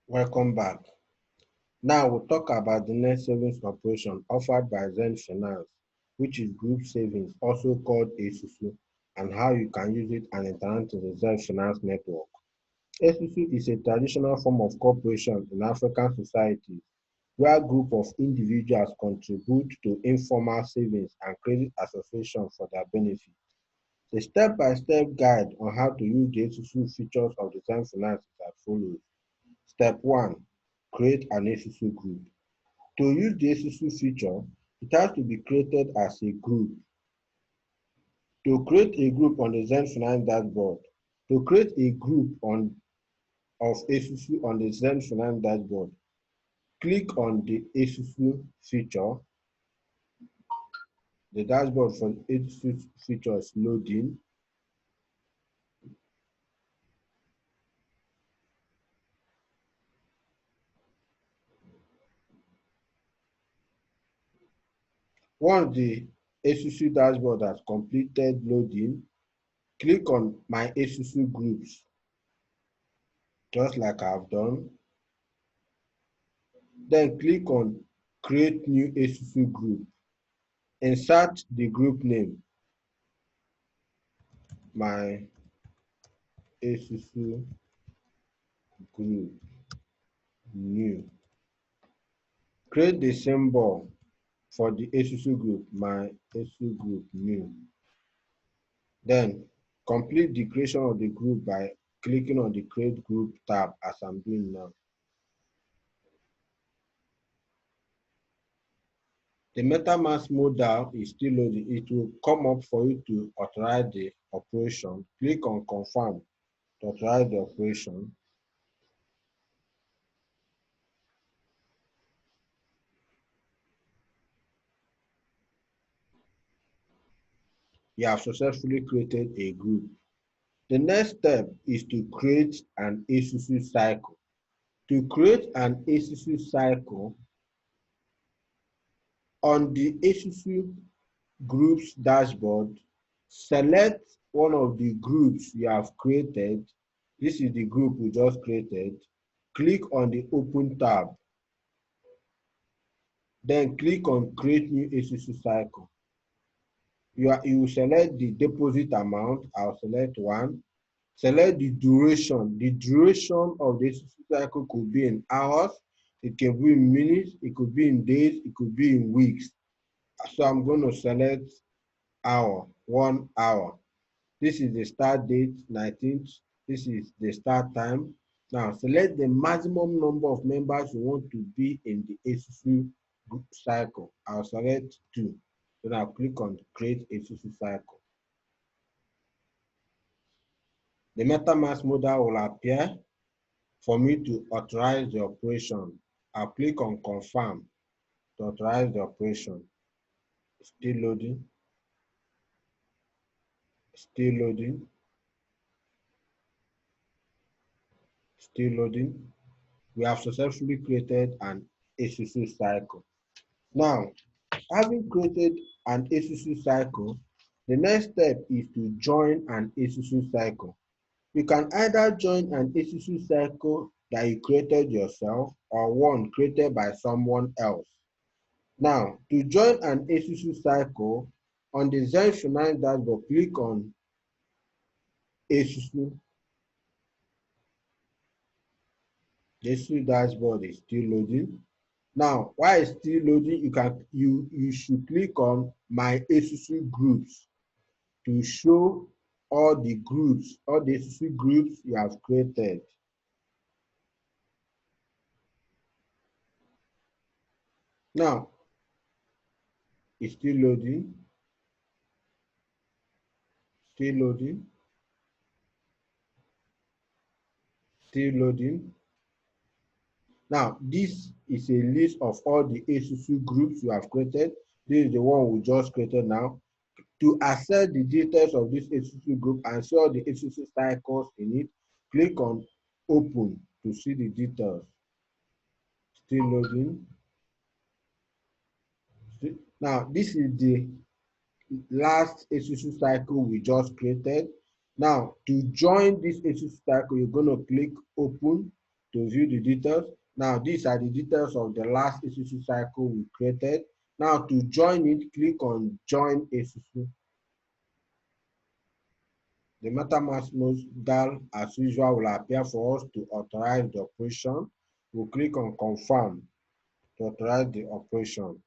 Welcome back. Now we'll talk about the net savings operation offered by Xend Finance, which is group savings, also called Esusu, and how you can use it and interact with the Xend Finance network. Esusu is a traditional form of cooperation in African societies where a group of individuals contribute to informal savings and credit association for their benefit. The step-by-step guide on how to use the Esusu features of the Xend Finance is as follows. Step 1. Create an Esusu group. To use the Esusu feature, it has to be created as a group. To create a group on the Xend Finance dashboard, to create a group of Esusu on the Xend Finance dashboard, click on the Esusu feature. The dashboard for Esusu feature is loading. Once the Esusu dashboard has completed loading, click on My Esusu Groups, just like I've done. Then click on Create New Esusu Group. Insert the group name, My Esusu Group New. Create the symbol for the Esusu group, My Esusu Group New. Then complete the creation of the group by clicking on the Create Group tab as I'm doing now. The MetaMask modal is still loading. It will come up for you to authorize the operation. Click on Confirm to authorize the operation. You have successfully created a group. The next step is to create an Esusu cycle. To create an Esusu cycle, on the Esusu groups dashboard, select one of the groups you have created. This is the group we just created. Click on the Open tab. Then click on Create New Esusu cycle. You will select the deposit amount. I'll select 1. Select the duration. The duration of the Esusu cycle could be in hours, it can be in minutes, it could be in days, it could be in weeks. So I'm going to select hour, 1 hour. This is the start date, 19th. This is the start time. Now select the maximum number of members you want to be in the Esusu group cycle. I'll select 2. Then I'll click on Create Esusu cycle. The MetaMask modal will appear for me to authorize the operation. I'll click on Confirm to authorize the operation. Still loading. Still loading. Still loading. We have successfully created an Esusu cycle. Now, having created an Esusu cycle, the next step is to join an Esusu cycle. You can either join an Esusu cycle that you created yourself or one created by someone else. Now, to join an Esusu cycle, on the Xend Finance dashboard, click on Esusu. The Esusu dashboard is still loading. Now, while it's still loading, you should click on My Esusu Groups to show all the groups, all the Esusu groups you have created. Now, it's still loading. Still loading. Still loading. Now, this is a list of all the Esusu groups you have created. This is the one we just created now. To access the details of this Esusu group and see all the Esusu cycles in it, click on Open to see the details. Still loading. Now, this is the last Esusu cycle we just created. Now, to join this Esusu cycle, you're going to click Open to view the details. Now, these are the details of the last Esusu cycle we created. Now, to join it, click on Join Esusu. The MetaMask modal, as usual, will appear for us to authorize the operation. We'll click on Confirm to authorize the operation.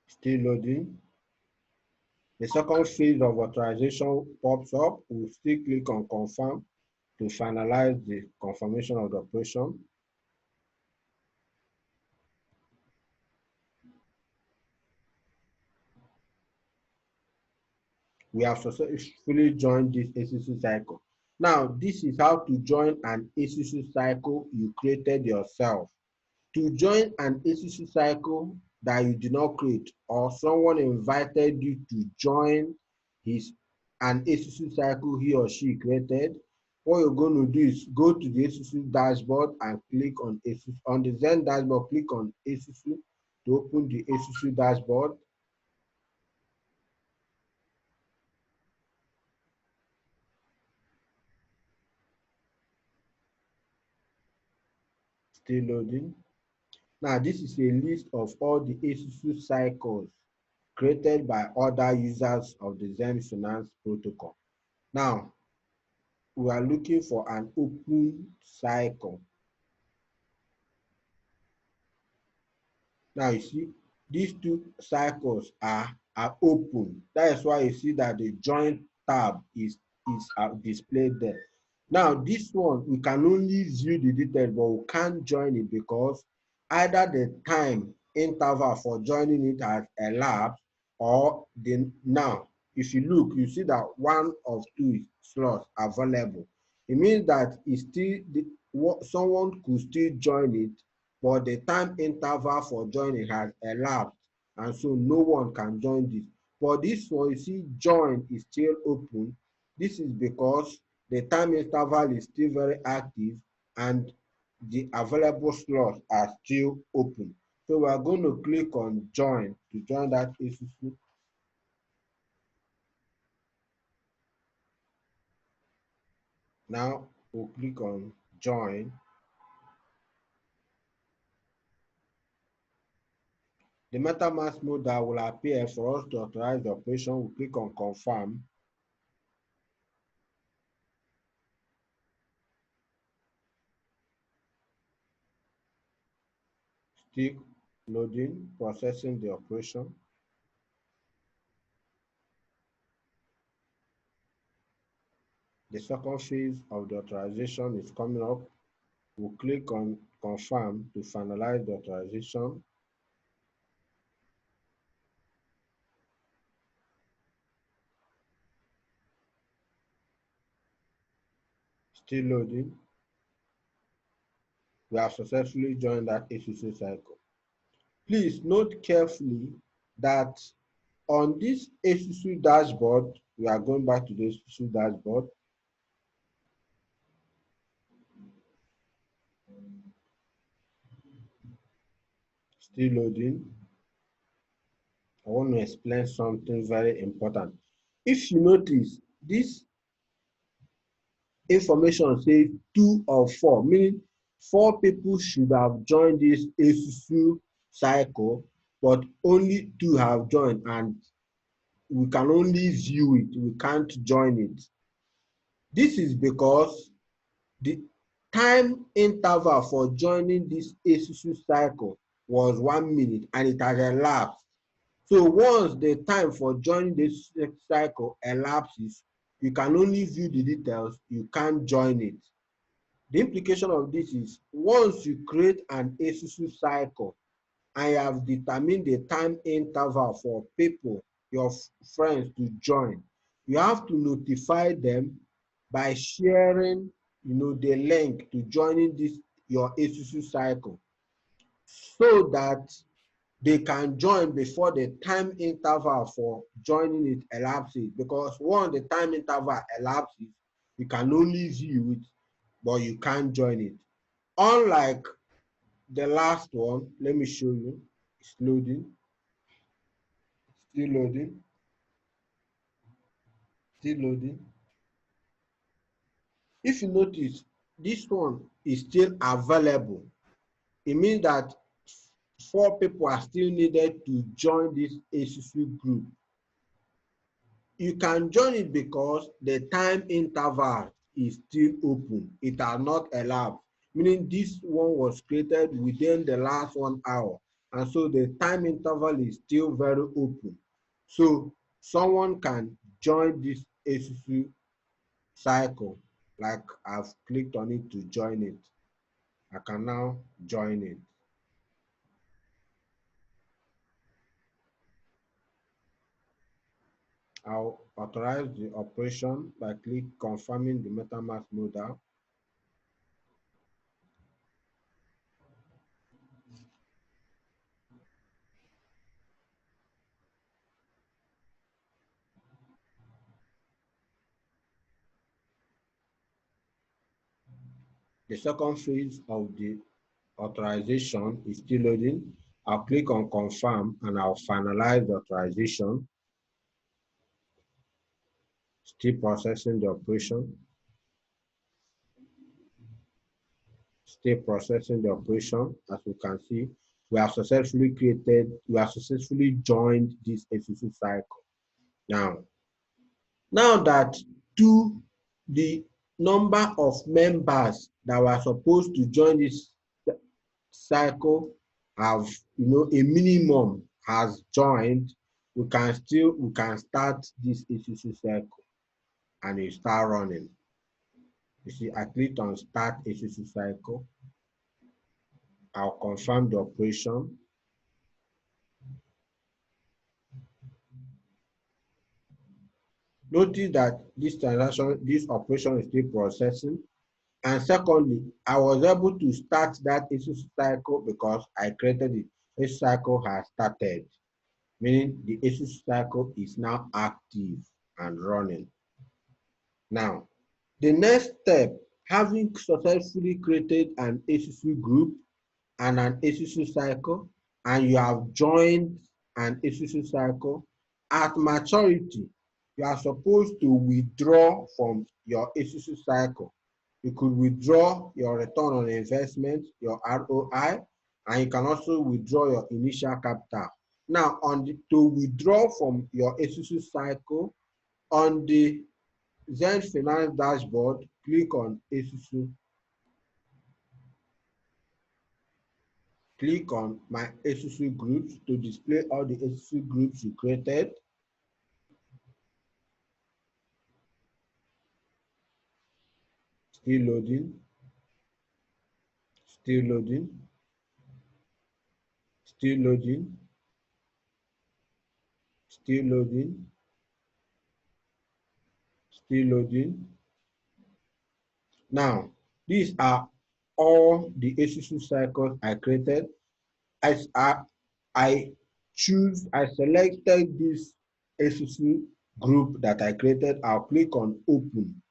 Still loading. The second phase of authorization pops up. We'll still click on Confirm to finalize the confirmation of the operation. We have successfully joined this Esusu cycle. Now, this is how to join an Esusu cycle you created yourself. To join an Esusu cycle that you did not create, or someone invited you to join an Esusu cycle he or she created, what you're going to do is go to the Esusu dashboard and click on Esusu. On the Xend dashboard, click on Esusu to open the Esusu dashboard. Still loading. Now, this is a list of all the Esusu cycles created by other users of the Xend Finance Protocol. Now, we are looking for an open cycle. Now, you see, these two cycles are open. That is why you see that the join tab is displayed there. Now, this one, we can only view the details, but we can't join it because either the time interval for joining it has elapsed, or now, if you look, you see that one of two slots available. It means that someone could still join it, but the time interval for joining has elapsed, and so no one can join this. But this one, you see, join is still open. This is because the time interval is still very active and the available slots are still open. So we are going to click on join to join that Esusu. Now we'll click on join. The MetaMask mode that will appear for us to authorize the operation. We'll click on confirm. Still loading, processing the operation. The second phase of the authorization is coming up. We'll click on confirm to finalize the authorization. Still loading. We have successfully joined that Esusu cycle. Please note carefully that on this Esusu dashboard, we are going back to the Esusu dashboard. Still loading. I want to explain something very important. If you notice, this information says 2 of 4, meaning 4 people should have joined this Esusu cycle, but only 2 have joined, and we can only view it, we can't join it. This is because the time interval for joining this Esusu cycle was 1 minute and it has elapsed. So once the time for joining this cycle elapses, you can only view the details, you can't join it. The implication of this is once you create an Esusu cycle and you have determined the time interval for people, your friends, to join, you have to notify them by sharing the link to joining this your Esusu cycle, so that they can join before the time interval for joining it elapses. Because once the time interval elapses, you can only view it, but you can't join it. Unlike the last one, let me show you. It's loading, still loading, still loading. If you notice, this one is still available. It means that 4 people are still needed to join this Esusu group. You can join it because the time interval is still open. It has not elapsed, meaning this one was created within the last 1 hour. And so the time interval is still very open. So someone can join this Esusu cycle. Like I've clicked on it to join it. I can now join it. I'll authorize the operation by confirming the MetaMask modal. The second phase of the authorization is still loading. I'll click on confirm and I'll finalize the authorization. Still processing the operation. Still processing the operation. As you can see, we have successfully joined this Esusu cycle. Now that the number of members that were supposed to join this cycle have, a minimum has joined, we can start this Esusu cycle and it start running. You see, I clicked on start Esusu cycle. I'll confirm the operation. Notice that this operation is still processing. And secondly, I was able to start that Esusu cycle because I created it. This cycle has started, meaning the Esusu cycle is now active and running. Now, the next step, having successfully created an Esusu group and an Esusu cycle, and you have joined an Esusu cycle, at maturity, you are supposed to withdraw from your Esusu cycle. You could withdraw your return on investment, your ROI, and you can also withdraw your initial capital. Now, to withdraw from your Esusu cycle, on the Xend Finance dashboard, click on Esusu. Click on my Esusu groups to display all the Esusu groups you created. Still loading. Still loading. Still loading. Still loading. Still loading. Now, these are all the Esusu cycles I created. As I selected this Esusu group that I created. I'll click on open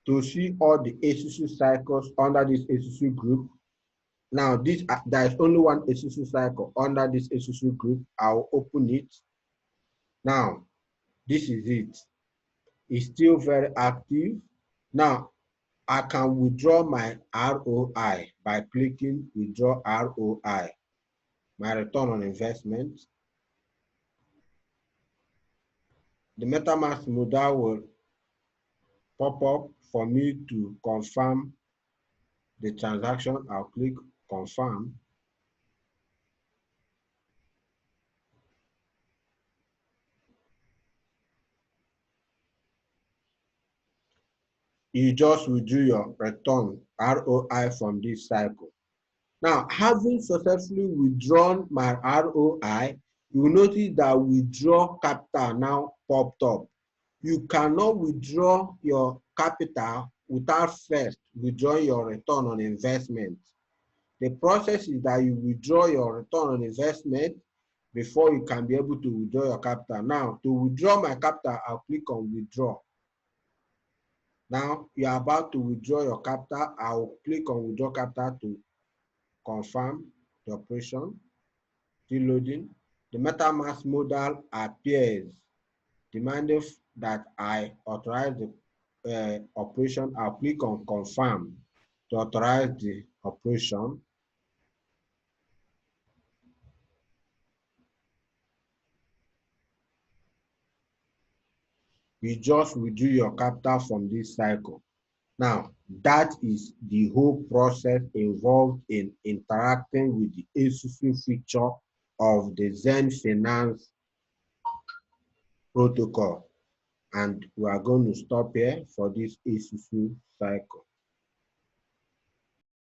to see all the Esusu cycles under this Esusu group. Now, there is only one Esusu cycle under this Esusu group. I'll open it. Now, this is it. It's still very active. Now, I can withdraw my ROI by clicking withdraw ROI, my return on investment. The MetaMask modal will pop up for me to confirm the transaction. I'll click confirm. You just withdraw your return ROI from this cycle. Now, having successfully withdrawn my ROI, you will notice that withdraw capital now popped up. You cannot withdraw your capital without first withdrawing your return on investment. The process is that you withdraw your return on investment before you can be able to withdraw your capital. Now, to withdraw my capital, I'll click on withdraw. Now you are about to withdraw your capital. I will click on withdraw capital to confirm the operation. Still loading. The MetaMask modal appears, demanding that I authorize the operation. I'll click on confirm to authorize the operation. You just withdraw your capital from this cycle. Now, that is the whole process involved in interacting with the Esusu feature of the Xend Finance Protocol. And we are going to stop here for this Esusu cycle.